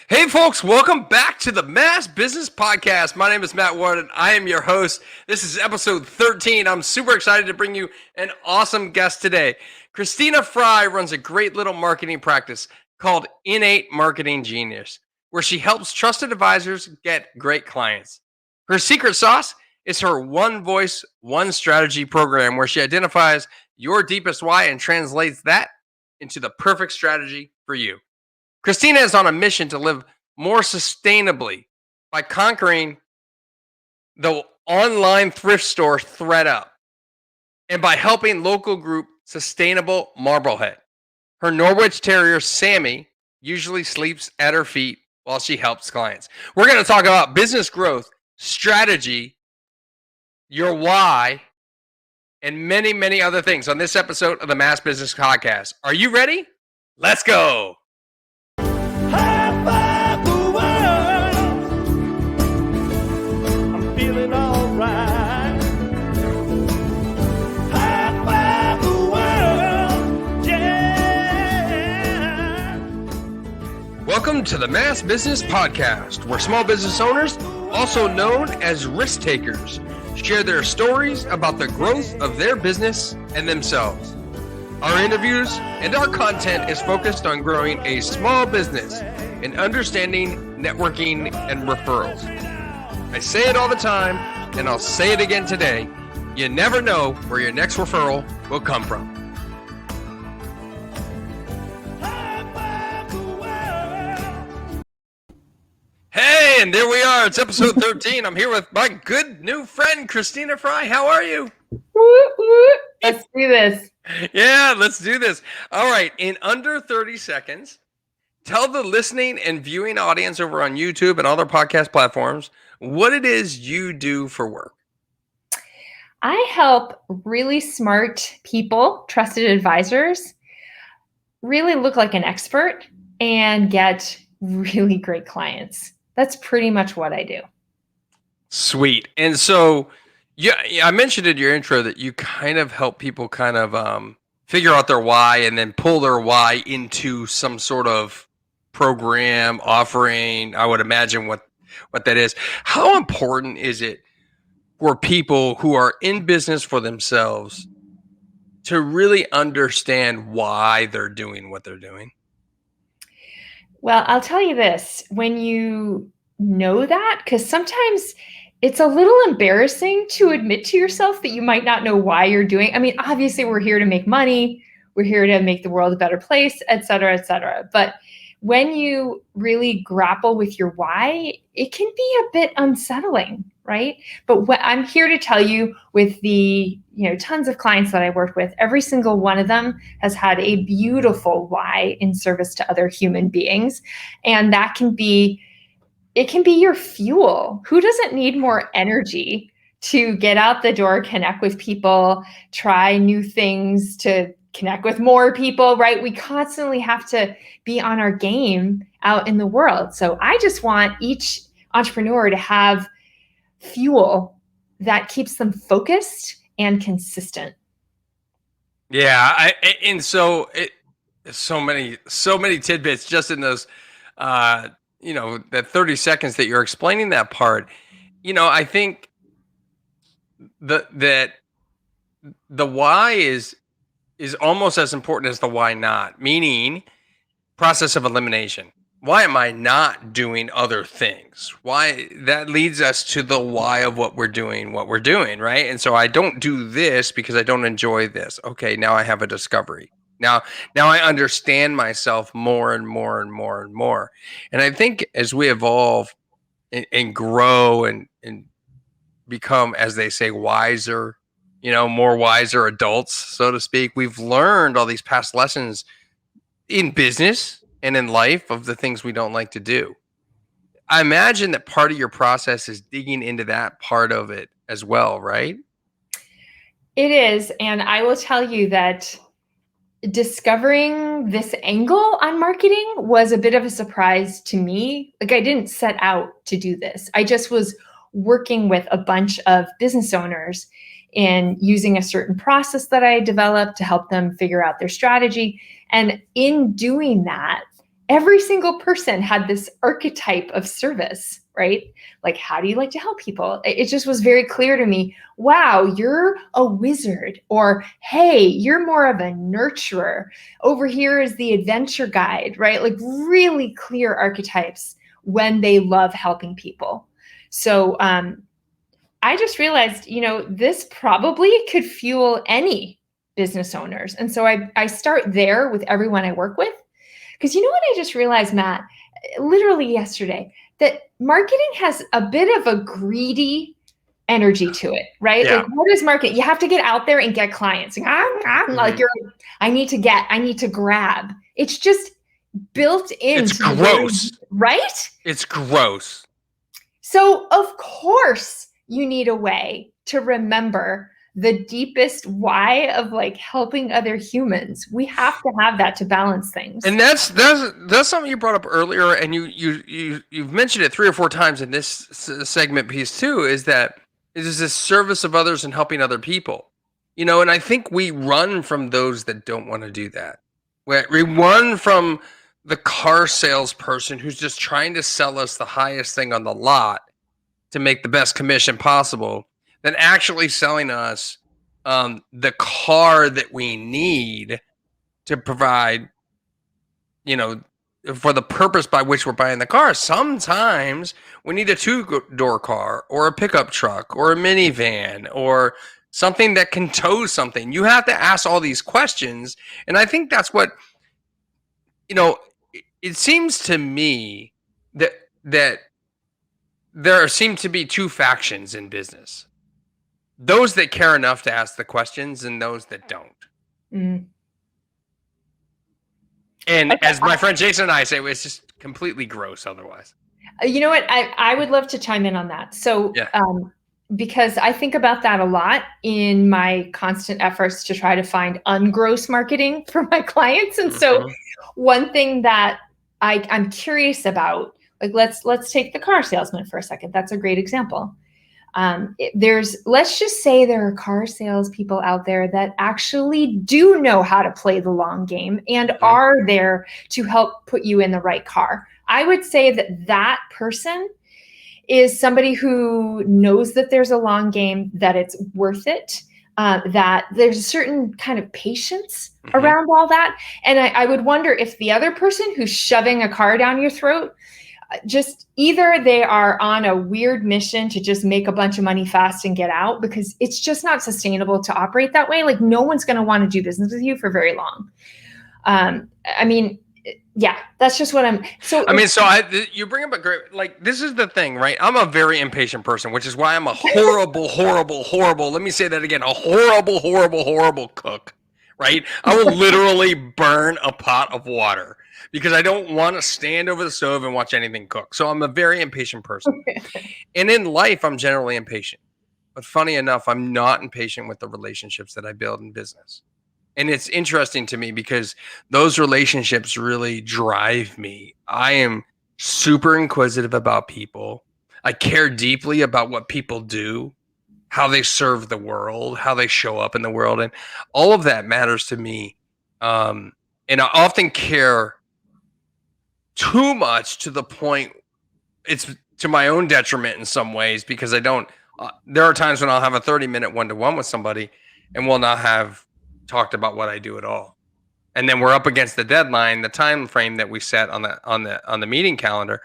Hey folks, welcome back to the Mass Business Podcast. My name is Matt Ward and I am your host. This is episode 13. I'm super excited to bring you an awesome guest today. Christina Frei runs a great little marketing practice called Innate Marketing Genius, where she helps trusted advisors get great clients. Her secret sauce is her one voice, one strategy program, where she identifies your deepest why and translates that into the perfect strategy for you. Christina is on a mission to live more sustainably by conquering the online thrift store ThredUp and by helping local group Sustainable Marblehead. Her Norwich Terrier, Sammy, usually sleeps at her feet while she helps clients. We're going to talk about business growth, strategy, your why, and many, many other things on this episode of the Mass Business Podcast. Are you ready? Let's go. Welcome to the Mass Business Podcast, where small business owners, also known as risk takers, share their stories about the growth of their business and themselves. Our interviews and our content is focused on growing a small business and understanding networking and referrals. I say it all the time, and I'll say it again today. You never know where your next referral will come from. Hey, and there we are. It's episode 13. I'm here with my good new friend, Christina Frei. How are you? Let's do this. Yeah, let's do this. All right. In under 30 seconds, tell the listening and viewing audience over on YouTube and other podcast platforms what it is you do for work. I help really smart people, trusted advisors, really look like an expert and get really great clients. That's pretty much what I do. Sweet. And so, yeah, I mentioned in your intro that you kind of help people kind of figure out their why and then pull their why into some sort of program, offering. I would imagine what that is. How important is it for people who are in business for themselves to really understand why they're doing what they're doing? Well, I'll tell you this, when you know that, because sometimes it's a little embarrassing to admit to yourself that you might not know why you're doing. I mean, obviously we're here to make money, we're here to make the world a better place, et cetera, et cetera. But when you really grapple with your why, it can be a bit unsettling, right? But what I'm here to tell you, with the tons of clients that I work with, every single one of them has had a beautiful why in service to other human beings, and that can be your fuel. Who doesn't need more energy to get out the door, connect with people, try new things, to connect with more people, right? We constantly have to be on our game out in the world. So I just want each entrepreneur to have fuel that keeps them focused and consistent. Yeah, so many tidbits just in those that 30 seconds that you're explaining that part. I think that the why is almost as important as the why not, meaning process of elimination. Why am I not doing other things? Why? That leads us to the why of what we're doing, right? And so I don't do this because I don't enjoy this. Okay, now I have a discovery. Now I understand myself more and more and more and more. And I think as we evolve and grow and become, as they say, wiser, more wiser adults, so to speak, we've learned all these past lessons in business and in life of the things we don't like to do. I imagine that part of your process is digging into that part of it as well, right? It is. And I will tell you that discovering this angle on marketing was a bit of a surprise to me. Like, I didn't set out to do this. I just was working with a bunch of business owners and using a certain process that I developed to help them figure out their strategy. And in doing that, every single person had this archetype of service, right? Like, how do you like to help people? It just was very clear to me, wow, you're a wizard, or hey, you're more of a nurturer. Over here is the adventure guide, right? Like really clear archetypes when they love helping people. So I just realized, this probably could fuel any business owners. And so I start there with everyone I work with. Because you know what I just realized, Matt, literally yesterday, that marketing has a bit of a greedy energy to it, right? Yeah. Like, what is marketing? You have to get out there and get clients. Like I need to grab. It's just built into it's gross, right? It's gross. So of course you need a way to remember the deepest why of like helping other humans. We have to have that to balance things. And that's something you brought up earlier, and you've mentioned it 3 or 4 times in this segment piece too. Is that it is this service of others and helping other people, and I think we run from those that don't want to do that. We run from the car salesperson who's just trying to sell us the highest thing on the lot to make the best commission possible, than actually selling us the car that we need to provide, for the purpose by which we're buying the car. Sometimes we need a 2-door car or a pickup truck or a minivan or something that can tow something. You have to ask all these questions. And I think that's what, it seems to me that there seem to be 2 factions in business. Those that care enough to ask the questions and those that don't. Mm. And as my friend Jason and I say, it's just completely gross otherwise. You know what? I would love to chime in on that. So, because I think about that a lot in my constant efforts to try to find ungross marketing for my clients. And so one thing that I'm curious about, like, let's take the car salesman for a second. That's a great example. Let's just say there are car salespeople out there that actually do know how to play the long game and are there to help put you in the right car. I would say that person is somebody who knows that there's a long game, that it's worth it, that there's a certain kind of patience around all that. And I would wonder if the other person who's shoving a car down your throat, just either they are on a weird mission to just make a bunch of money fast and get out, because it's just not sustainable to operate that way. Like, no one's going to want to do business with you for very long. That's just what you bring up a great, like, this is the thing, right? I'm a very impatient person, which is why I'm a horrible, let me say that again, a horrible cook, right? I will literally burn a pot of water because I don't want to stand over the stove and watch anything cook. So I'm a very impatient person. And in life, I'm generally impatient. But funny enough, I'm not impatient with the relationships that I build in business. And it's interesting to me because those relationships really drive me. I am super inquisitive about people. I care deeply about what people do, how they serve the world, how they show up in the world. And all of that matters to me. And I often care too much to the point it's to my own detriment in some ways, because I don't, there are times when I'll have a 30-minute one-to-one with somebody and we'll not have talked about what I do at all. And then we're up against the deadline, the time frame that we set on the meeting calendar.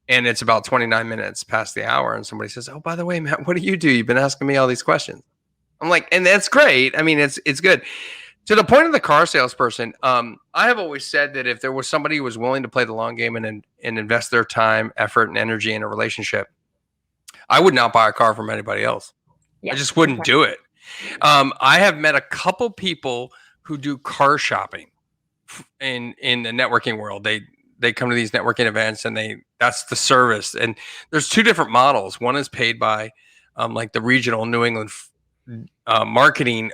And it's about 29 minutes past the hour. And somebody says, "Oh, by the way, Matt, what do you do? You've been asking me all these questions." I'm like, and that's great. I mean, it's good. To the point of the car salesperson, I have always said that if there was somebody who was willing to play the long game and invest their time, effort, and energy in a relationship, I would not buy a car from anybody else. I just wouldn't do it. I have met a couple people who do car shopping in the networking world. They come to these networking events and that's the service. And there's 2 different models. One is paid by like the regional New England marketing.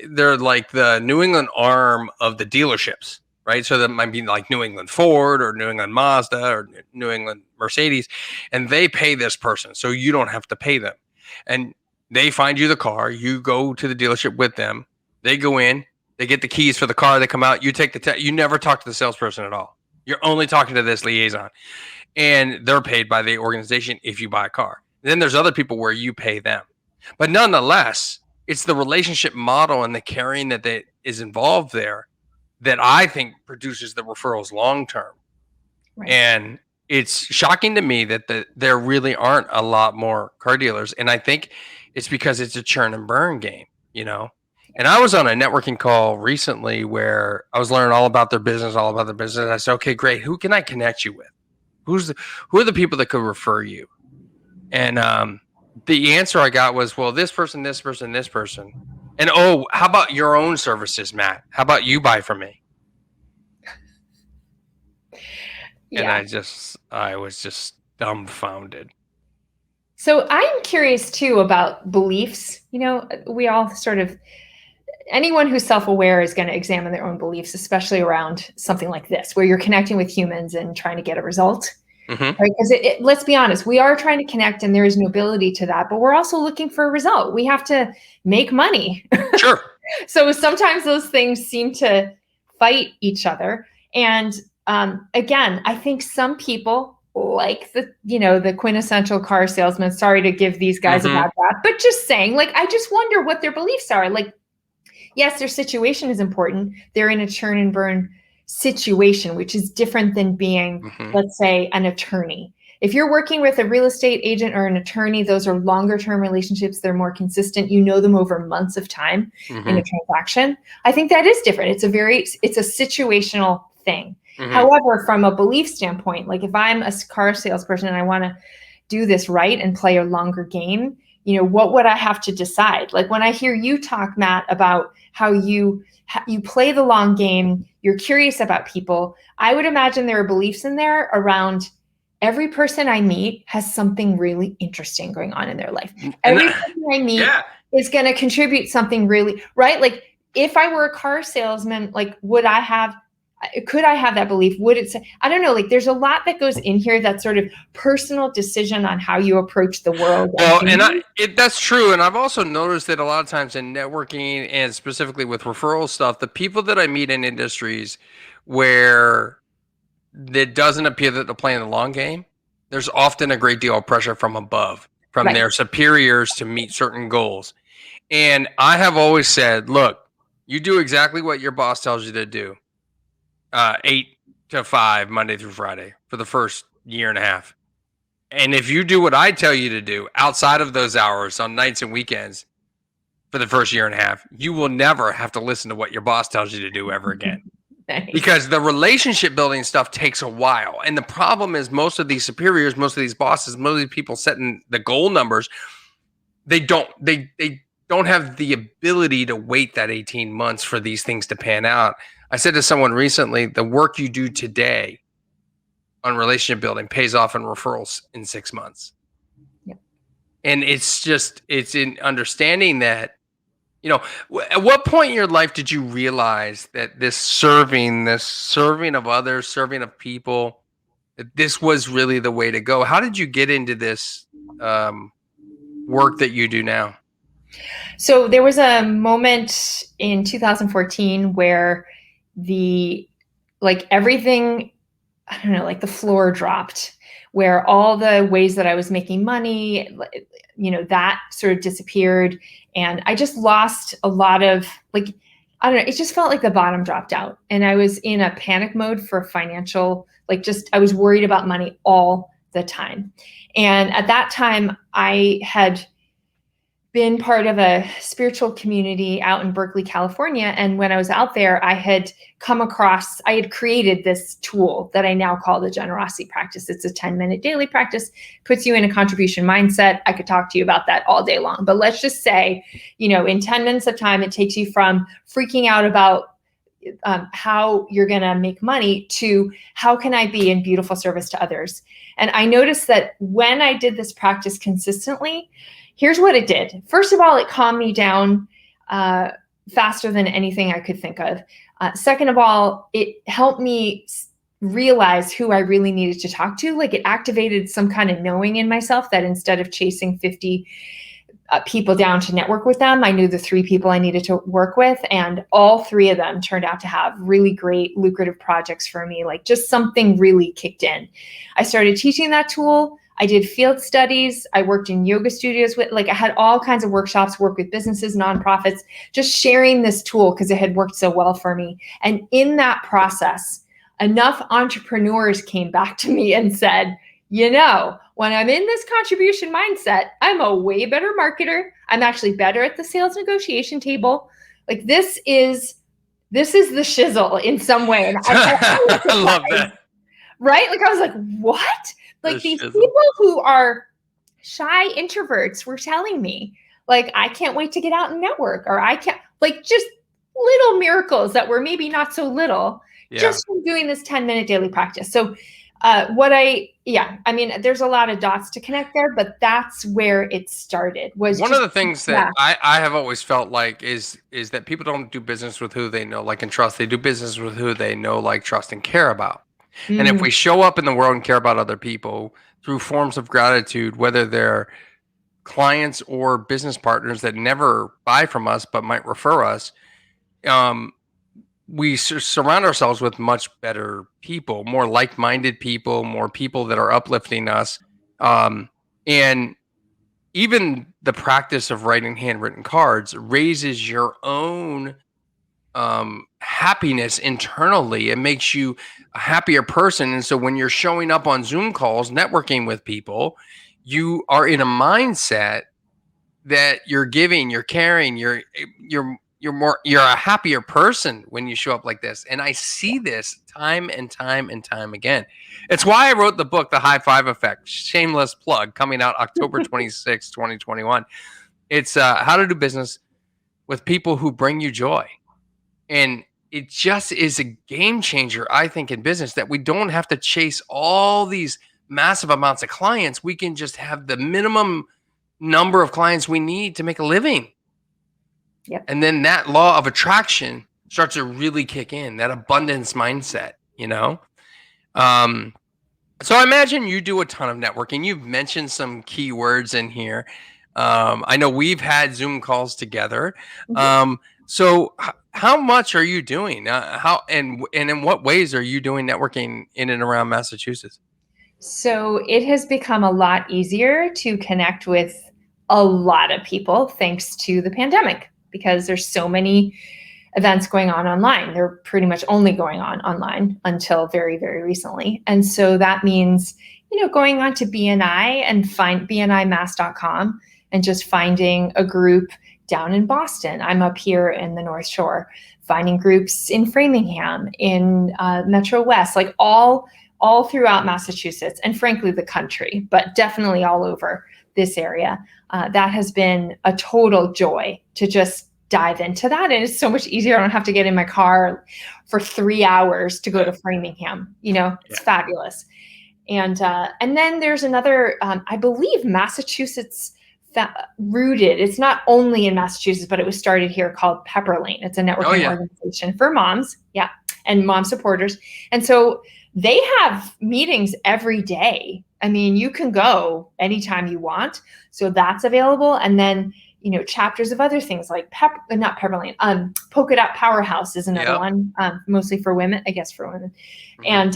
They're like the New England arm of the dealerships, right? So that might be like New England Ford or New England Mazda or New England Mercedes, and they pay this person, so you don't have to pay them. And they find you the car, you go to the dealership with them, they go in, they get the keys for the car, they come out, you take you never talk to the salesperson at all. You're only talking to this liaison, and they're paid by the organization if you buy a car. Then there's other people where you pay them. But nonetheless, it's the relationship model and the caring that is involved there that I think produces the referrals long term. Right. And it's shocking to me that there really aren't a lot more car dealers. And I think it's because it's a churn and burn game, you know? And I was on a networking call recently where I was learning all about their business, all about their business. And I said, okay, great. Who can I connect you with? Who are the people that could refer you? And the answer I got was, well, this person, this person, this person. And oh, how about your own services, Matt? How about you buy from me? Yeah. And I was just dumbfounded. So I'm curious too about beliefs. You know, we all sort of, anyone who's self-aware is going to examine their own beliefs, especially around something like this, where you're connecting with humans and trying to get a result. Mm-hmm. Right? Because let's be honest, we are trying to connect and there is nobility to that, but we're also looking for a result. We have to make money. Sure. So sometimes those things seem to fight each other. And again, I think some people like the quintessential car salesman, sorry to give these guys a bad rap, but just saying, like, I just wonder what their beliefs are. Like, yes, their situation is important. They're in a churn and burn situation, which is different than being, let's say, an attorney. If you're working with a real estate agent or an attorney, those are longer term relationships. They're more consistent. You know them over months of time in a transaction. I think that is different. It's a situational thing. However, from a belief standpoint, like if I'm a car salesperson and I want to do this right and play a longer game, what would I have to decide? Like when I hear you talk, Matt, about how you play the long game, you're curious about people, I would imagine there are beliefs in there around every person I meet has something really interesting going on in their life. Every person I meet is going to contribute something really, right? Like if I were a car salesman, like could I have that belief? Would it say, I don't know, like there's a lot that goes in here that's sort of personal decision on how you approach the world. Well, and that's true. And I've also noticed that a lot of times in networking and specifically with referral stuff, the people that I meet in industries where it doesn't appear that they're playing the long game, there's often a great deal of pressure from above, from their superiors to meet certain goals. And I have always said, look, you do exactly what your boss tells you to do. 8 to 5, Monday through Friday for the first year and a half. And if you do what I tell you to do outside of those hours on nights and weekends for the first year and a half, you will never have to listen to what your boss tells you to do ever again. Nice. Because the relationship building stuff takes a while. And the problem is most of these superiors, most of these bosses, most of these people setting the goal numbers, they don't have the ability to wait that 18 months for these things to pan out. I said to someone recently, the work you do today on relationship building pays off in referrals in 6 months. Yep. And it's in understanding that, at what point in your life did you realize that this serving of others, serving of people, that this was really the way to go? How did you get into this work that you do now? So there was a moment in 2014 where everything, I don't know, like the floor dropped, where all the ways that I was making money, that sort of disappeared. And I just lost a lot of, I don't know, it just felt like the bottom dropped out. And I was in a panic mode for financial, I was worried about money all the time. And at that time, I had been part of a spiritual community out in Berkeley, California. And when I was out there, I had created this tool that I now call the generosity practice. It's a 10-minute daily practice, puts you in a contribution mindset. I could talk to you about that all day long, but let's just say, in 10 minutes of time, it takes you from freaking out about how you're going to make money to how can I be in beautiful service to others. And I noticed that when I did this practice consistently, here's what it did. First of all, it calmed me down faster than anything I could think of. Second of all, it helped me realize who I really needed to talk to. It activated some kind of knowing in myself that instead of chasing 50 people down to network with them. I knew the 3 people I needed to work with, and all 3 of them turned out to have really great, lucrative projects for me. Like just something really kicked in. I started teaching that tool. I did field studies. I worked in yoga studios with, like, I had all kinds of workshops, work with businesses, nonprofits, just sharing this tool because it had worked so well for me. And in that process, enough entrepreneurs came back to me and said, when I'm in this contribution mindset, I'm a way better marketer. I'm actually better at the sales negotiation table. Like this is the shizzle in some way. And I love that. Right? Like I was like, what? Like these people who are shy introverts were telling me, like, I can't wait to get out and network, or I can't, like, just little miracles that were maybe not so little, just from doing this 10-minute daily practice. So there's a lot of dots to connect there, but that's where it started. Was one of the things that I have always felt like is that people don't do business with who they know, like, and trust. They do business with who they know, like, trust, and care about. And if we show up in the world and care about other people through forms of gratitude, whether they're clients or business partners that never buy from us but might refer us, we surround ourselves with much better people, more like-minded people, more people that are uplifting us. And even the practice of writing handwritten cards raises your own happiness internally. It makes you a happier person. And so when you're showing up on Zoom calls, networking with people, you are in a mindset that you're giving, you're caring, you're a happier person when you show up like this. And I see this time and time and time again. It's why I wrote the book, The High Five Effect, shameless plug, coming out October 26, 2021. It's how to do business with people who bring you joy. And it just is a game changer, I think, in business, that we don't have to chase all these massive amounts of clients. We can just have the minimum number of clients we need to make a living. Yep. And then that law of attraction starts to really kick in, that abundance mindset, So I imagine you do a ton of networking. You've mentioned some keywords in here. I know we've had Zoom calls together. So how much are you doing? How and in what ways are you doing networking in and around Massachusetts? So it has become a lot easier to connect with a lot of people thanks to the pandemic, because there's so many events going on online. They're pretty much only going on online until very, very recently. And so that means, going on to BNI and find bnimass.com and just finding a group down in Boston. I'm up here in the North Shore, finding groups in Framingham, in Metro West, like all throughout Massachusetts, and frankly, the country, but definitely all over this area. That has been a total joy to just dive into that. And it's so much easier. I don't have to get in my car for 3 hours to go to Framingham. It's fabulous. And then there's another, I believe, Massachusetts rooted. It's not only in Massachusetts, but it was started here, called Pepperlane. It's a networking organization for moms. Yeah. And mom supporters. And so they have meetings every day. I mean, you can go anytime you want. So that's available. And then, chapters of other things like not Pepperlane, Polka Dot Powerhouse is another one, mostly for women, I guess, for women. And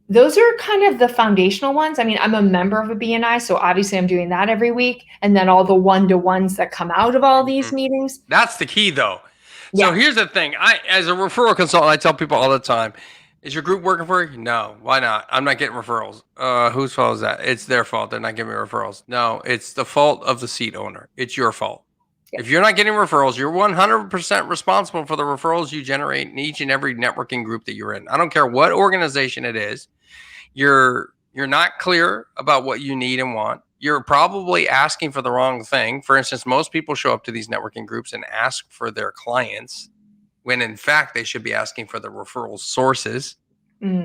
those are kind of the foundational ones. I mean, I'm a member of a BNI, so obviously I'm doing that every week. And then all the one-to-ones that come out of all these meetings. That's the key, though. So here's the thing. As a referral consultant, I tell people all the time, is your group working for you? No. Why not? I'm not getting referrals. Whose fault is that? It's their fault. They're not giving me referrals. No, it's the fault of the seat owner. It's your fault. If you're not getting referrals, you're 100% responsible for the referrals you generate in each and every networking group that you're in. I don't care what organization it is. You're not clear about what you need and want. You're probably asking for the wrong thing. For instance, most people show up to these networking groups and ask for their clients, when in fact they should be asking for the referral sources,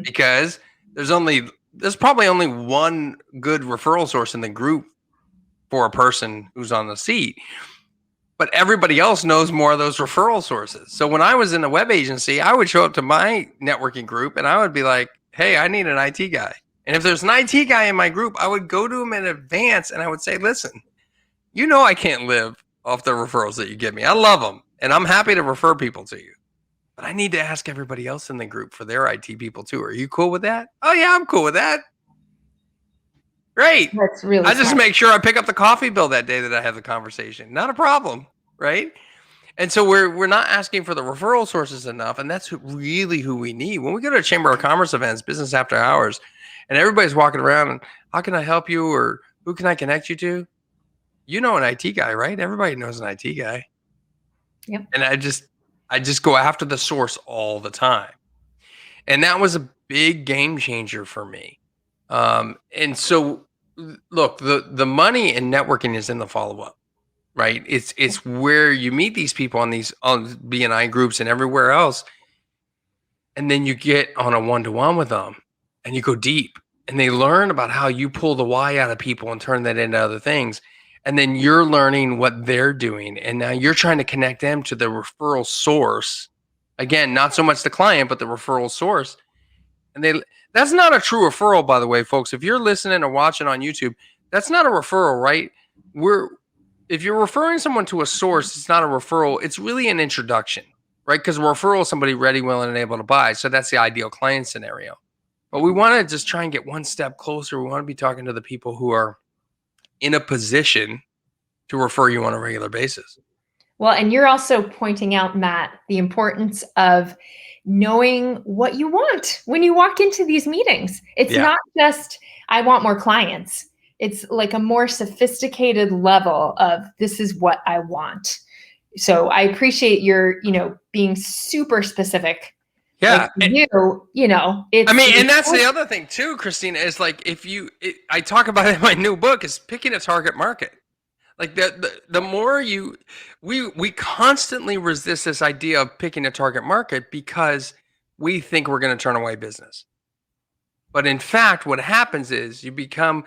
because there's probably only one good referral source in the group for a person who's on the seat. But everybody else knows more of those referral sources. So when I was in a web agency, I would show up to my networking group and I would be like, hey, I need an IT guy. And if there's an IT guy in my group, I would go to him in advance and I would say, listen, You know I can't live off the referrals that you give me. I love them, and I'm happy to refer people to you. But I need to ask everybody else in the group for their IT people too. Are you cool with that? Oh yeah, I'm cool with that. Great. That's really I just smart. make sure I pick up the coffee bill that day that I have the conversation. Not a problem, right? And so we're not asking for the referral sources enough, and that's really who we need. When we go to Chamber of Commerce events, business after hours, and everybody's walking around and how can I help you or who can I connect you to? You know an IT guy, right? Everybody knows an IT guy. Yep. And I just go after the source all the time. And that was a big game changer for me. And so look, the money in networking is in the follow-up, right? It's where you meet these people on these on BNI groups and everywhere else, and then you get on a one-to-one with them and you go deep and they learn about how you pull the why out of people and turn that into other things. And then you're learning what they're doing. And now you're trying to connect them to the referral source. Again, not so much the client, but the referral source. And that's not a true referral, by the way, folks. If you're listening or watching on YouTube, that's not a referral, right? We're If you're referring someone to a source, it's not a referral. It's really an introduction, right? Because a referral is somebody ready, willing, and able to buy. So that's the ideal client scenario. But we want to just try and get one step closer. We want to be talking to the people who are in a position to refer you on a regular basis. Well, and you're also pointing out, Matt, the importance of knowing what you want when you walk into these meetings. It's Yeah. not just, I want more clients. It's like a more sophisticated level of this is what I want. So I appreciate your, being super specific. Yeah. Like it's. I mean, and that's the other thing too, Christina, is like I talk about it in my new book, is picking a target market. Like the more we constantly resist this idea of picking a target market because we think we're going to turn away business. But in fact, what happens is you become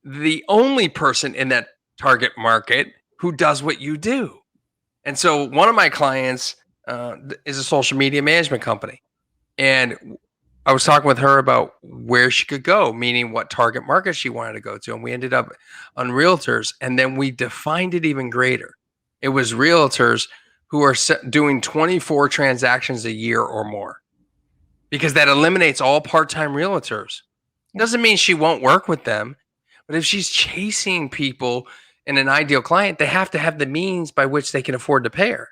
the only person in that target market who does what you do. And so one of my clients is a social media management company. And I was talking with her about where she could go, meaning what target market she wanted to go to. And we ended up on realtors. And then we defined it even greater. It was realtors who are doing 24 transactions a year or more, because that eliminates all part-time realtors. Doesn't mean she won't work with them, but if she's chasing people in an ideal client, they have to have the means by which they can afford to pay her.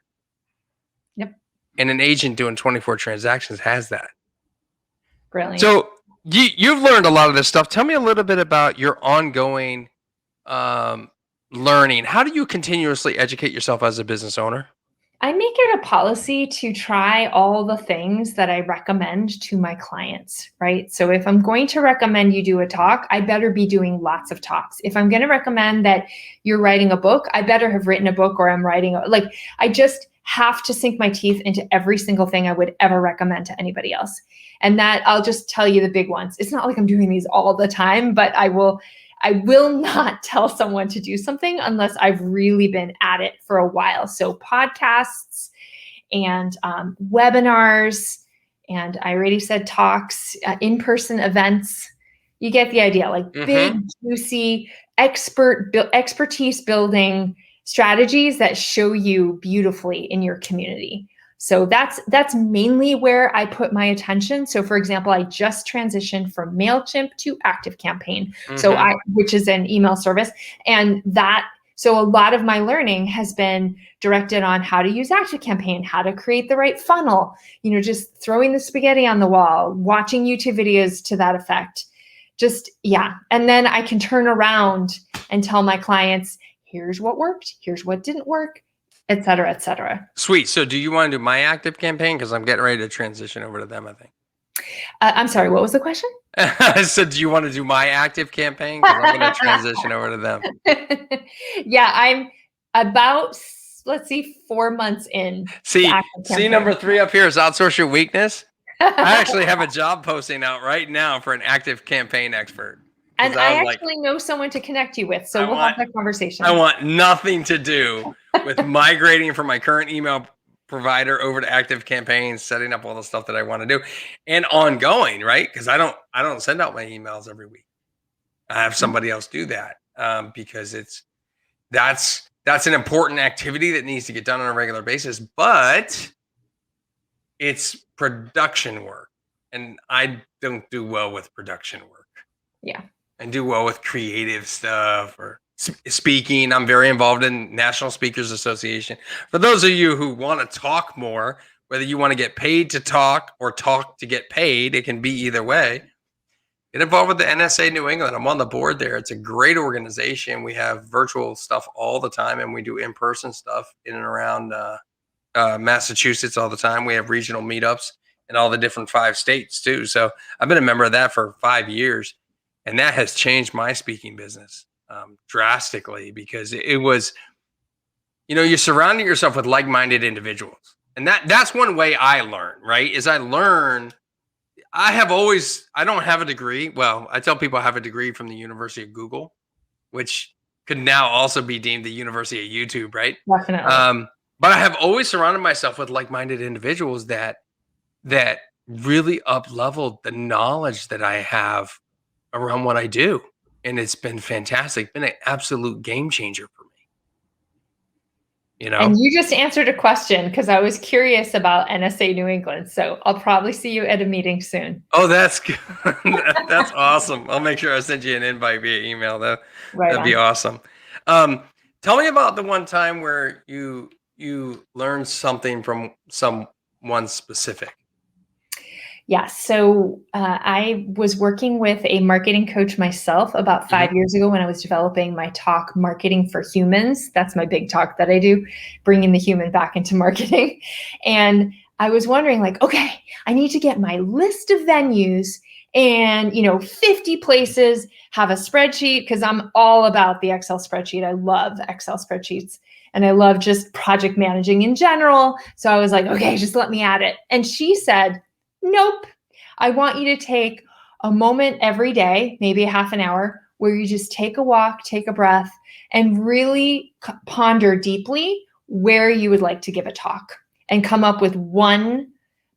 Yep. And an agent doing 24 transactions has that. Brilliant. So you've learned a lot of this stuff. Tell me a little bit about your ongoing learning. How do you continuously educate yourself as a business owner? I make it a policy to try all the things that I recommend to my clients, right? So if I'm going to recommend you do a talk, I better be doing lots of talks. If I'm going to recommend that you're writing a book, I better have written a book, or I'm writing, I just have to sink my teeth into every single thing I would ever recommend to anybody else. And that, I'll just tell you the big ones. It's not like I'm doing these all the time, but I will not tell someone to do something unless I've really been at it for a while. So podcasts and webinars, and I already said talks, in-person events. You get the idea, like big, juicy, expertise building strategies that show you beautifully in your community. So that's mainly where I put my attention. So for example, I just transitioned from MailChimp to ActiveCampaign, which is an email service. And so a lot of my learning has been directed on how to use ActiveCampaign, how to create the right funnel, just throwing the spaghetti on the wall, watching YouTube videos to that effect. And then I can turn around and tell my clients, here's what worked, here's what didn't work, et cetera, et cetera. Sweet. So do you want to do my ActiveCampaign? Because I'm getting ready to transition over to them, I think. I'm sorry, what was the question? So do you want to do my ActiveCampaign? Because I'm going to transition over to them. Yeah, I'm about, 4 months in. See number 3 up here is outsource your weakness. I actually have a job posting out right now for an ActiveCampaign expert. And I actually know someone to connect you with, so we'll have that conversation. I want nothing to do with migrating from my current email provider over to ActiveCampaign, setting up all the stuff that I want to do, and ongoing, right? Because I don't send out my emails every week. I have somebody else do that because that's an important activity that needs to get done on a regular basis, but it's production work. And I don't do well with production work. Yeah. I do well with creative stuff or speaking. I'm very involved in National Speakers Association. For those of you who want to talk more, whether you want to get paid to talk or talk to get paid, it can be either way. Get involved with the NSA New England. I'm on the board there. It's a great organization. We have virtual stuff all the time, and we do in-person stuff in and around Massachusetts all the time. We have regional meetups in all the different 5 states too. So I've been a member of that for 5 years, and that has changed my speaking business drastically, because it was, you're surrounding yourself with like-minded individuals, and that's one way I learn. Right? Is I learn. I don't have a degree. Well, I tell people I have a degree from the University of Google, which could now also be deemed the University of YouTube, right? Definitely. But I have always surrounded myself with like-minded individuals that really up-leveled the knowledge that I have around what I do. And it's been fantastic. Been an absolute game changer for me. And you just answered a question, because I was curious about NSA New England. So I'll probably see you at a meeting soon. Oh, that's good. That's awesome. I'll make sure I send you an invite via email, though. That'd be awesome. Tell me about the one time where you learned something from someone specific. Yeah. So I was working with a marketing coach myself about 5 years ago when I was developing my talk, Marketing for Humans. That's my big talk that I do, bringing the human back into marketing. And I was wondering, like, okay, I need to get my list of venues and, 50 places, have a spreadsheet, because I'm all about the Excel spreadsheet. I love Excel spreadsheets. And I love just project managing in general. So I was like, okay, just let me add it. And she said, nope. I want you to take a moment every day, maybe a half an hour, where you just take a walk, take a breath, and really ponder deeply where you would like to give a talk, and come up with one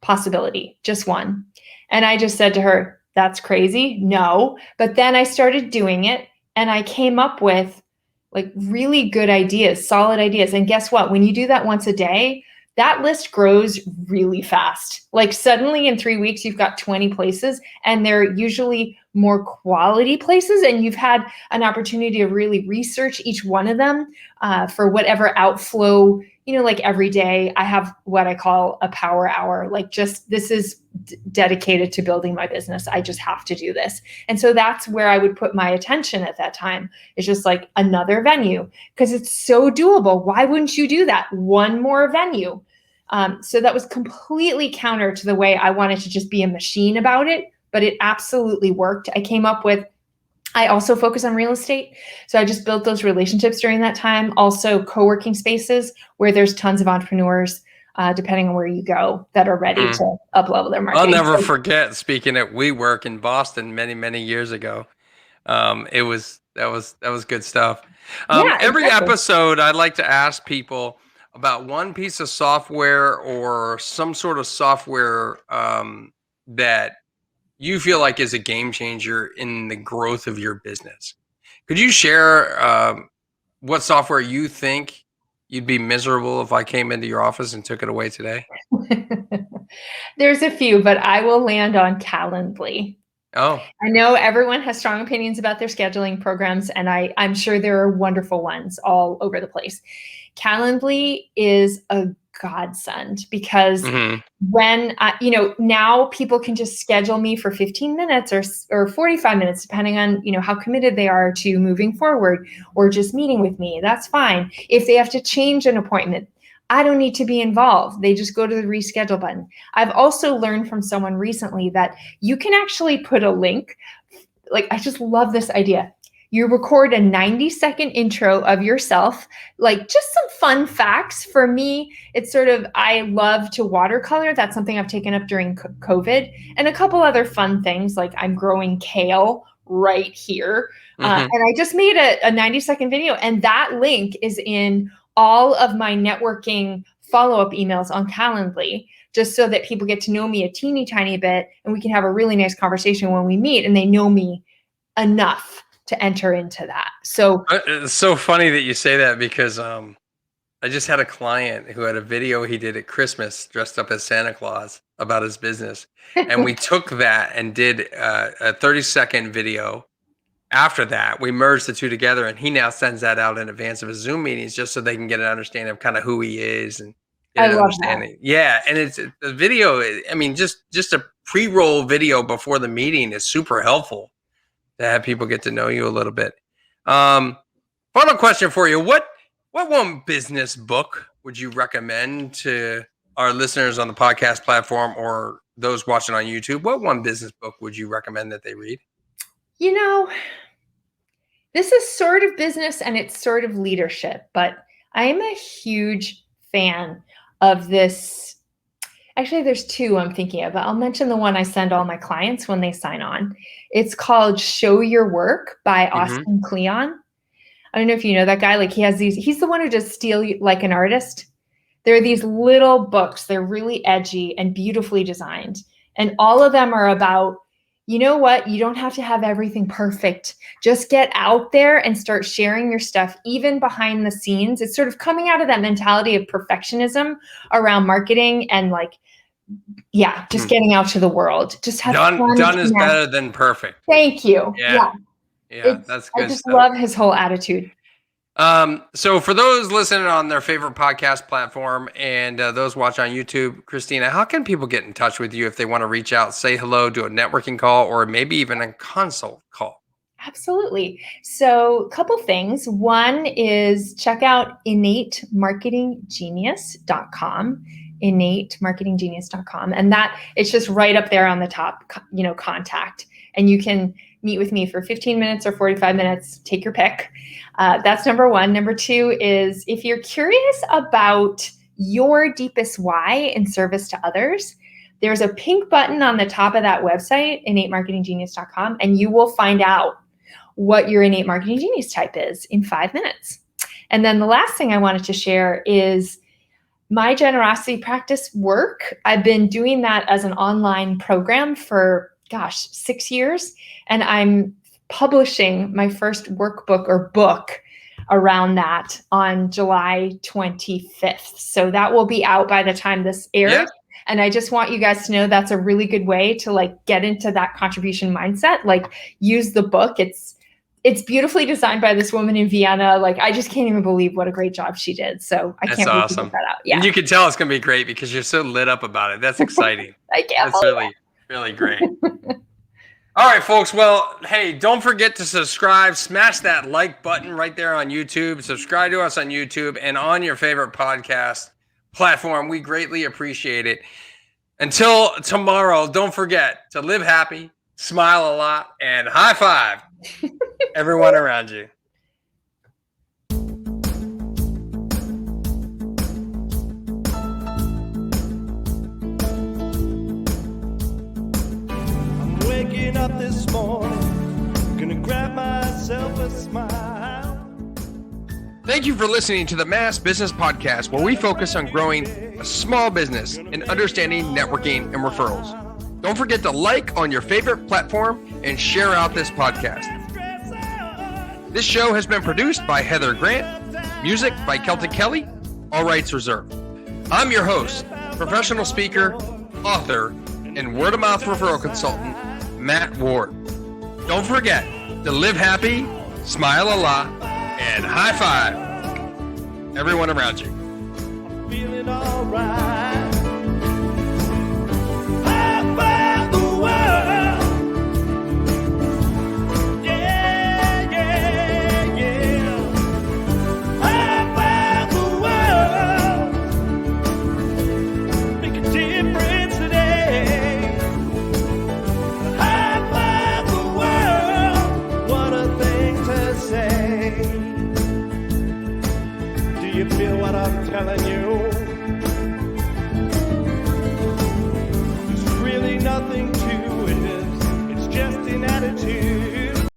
possibility, just one. And I just said to her, that's crazy. No. But then I started doing it, and I came up with like really good ideas, solid ideas. And guess what? When you do that once a day, that list grows really fast. Like suddenly in 3 weeks, you've got 20 places, and they're usually more quality places. And you've had an opportunity to really research each one of them for whatever outflow, like every day I have what I call a power hour. Like just, this is dedicated to building my business. I just have to do this. And so that's where I would put my attention at that time. It's just like another venue, because it's so doable. Why wouldn't you do that? One more venue. So that was completely counter to the way I wanted to just be a machine about it, but it absolutely worked. I also focus on real estate. So I just built those relationships during that time. Also co-working spaces where there's tons of entrepreneurs, depending on where you go, that are ready to up-level their marketing. I'll never forget speaking at WeWork in Boston many, many years ago. That was good stuff. Every episode, I'd like to ask people about one piece of software or some sort of software that you feel like is a game changer in the growth of your business. Could you share what software you think you'd be miserable if I came into your office and took it away today? There's a few, but I will land on Calendly. Oh, I know everyone has strong opinions about their scheduling programs, and I'm sure there are wonderful ones all over the place. Calendly is a godsend, because when now people can just schedule me for 15 minutes or 45 minutes, depending on how committed they are to moving forward or just meeting with me. That's fine. If they have to change an appointment, I don't need to be involved. They just go to the reschedule button. I've also learned from someone recently that you can actually put a link. Like, I just love this idea. You record a 90-second intro of yourself, like just some fun facts. For me, it's I love to watercolor. That's something I've taken up during COVID, and a couple other fun things, like I'm growing kale right here. And I just made a 90-second video, and that link is in all of my networking follow-up emails on Calendly, just so that people get to know me a teeny tiny bit, and we can have a really nice conversation when we meet, and they know me enough to enter into that. So It's so funny that you say that because I just had a client who had a video he did at Christmas dressed up as Santa Claus about his business. And we took that and did a 30-second video. After that, we merged the two together, and he now sends that out in advance of his Zoom meetings just so they can get an understanding of kind of who he is and get I an love that. understanding. Yeah, and it's the video. I mean, just a pre-roll video before the meeting is super helpful to have people get to know you a little bit. Final question for you: What one business book would you recommend to our listeners on the podcast platform or those watching on YouTube? What one business book would you recommend that they read? You know, this is sort of business and it's sort of leadership, but I am a huge fan of this. Actually, there's two I'm thinking of. I'll mention the one I send all my clients when they sign on. It's called Show Your Work by Austin Kleon. I don't know if you know that guy. Like he's the one who does Steal Like an Artist. There are these little books. They're really edgy and beautifully designed. And all of them are about, you know what? You don't have to have everything perfect. Just get out there and start sharing your stuff, even behind the scenes. It's sort of coming out of that mentality of perfectionism around marketing and just getting out to the world. Just have fun. Done is better than perfect. Thank you. Yeah, that's good. I just love his whole attitude. So for those listening on their favorite podcast platform and those watch on YouTube, Christina, how can people get in touch with you if they want to reach out, say hello, do a networking call, or maybe even a consult call? Absolutely. So a couple things. One is check out innatemarketinggenius.com, innatemarketinggenius.com. And that it's just right up there on the top, contact. And you can meet with me for 15 minutes or 45 minutes, take your pick. That's number one. Number two is if you're curious about your deepest why in service to others, there's a pink button on the top of that website, innatemarketinggenius.com, and you will find out what your innate marketing genius type is in 5 minutes. And then the last thing I wanted to share is my generosity practice work. I've been doing that as an online program for 6 years. And I'm publishing my first workbook or book around that on July 25th. So that will be out by the time this airs. Yeah. And I just want you guys to know that's a really good way to get into that contribution mindset. Use the book. It's beautifully designed by this woman in Vienna. I just can't even believe what a great job she did. So I can't wait to get that out. Yeah. And you can tell it's going to be great because you're so lit up about it. That's exciting. I can't. That's really great. All right, folks. Well, hey, don't forget to subscribe. Smash that like button right there on YouTube. Subscribe to us on YouTube and on your favorite podcast platform. We greatly appreciate it. Until tomorrow, don't forget to live happy, smile a lot, and high five everyone around you. Up this morning, gonna grab myself a smile. Thank you for listening to the Mass Business Podcast, where we focus on growing a small business and understanding networking and referrals. Don't forget to like on your favorite platform and share out this podcast. This show has been produced by Heather Grant, music by Celtic Kelly, all rights reserved. I'm your host, professional speaker, author, and word-of-mouth referral consultant, Matt Ward. Don't forget to live happy, smile a lot, and high five everyone around you. I'm feeling all right. High five the world. Yeah, yeah, yeah. High five the world. Make a difference today. Say, do you feel what I'm telling you?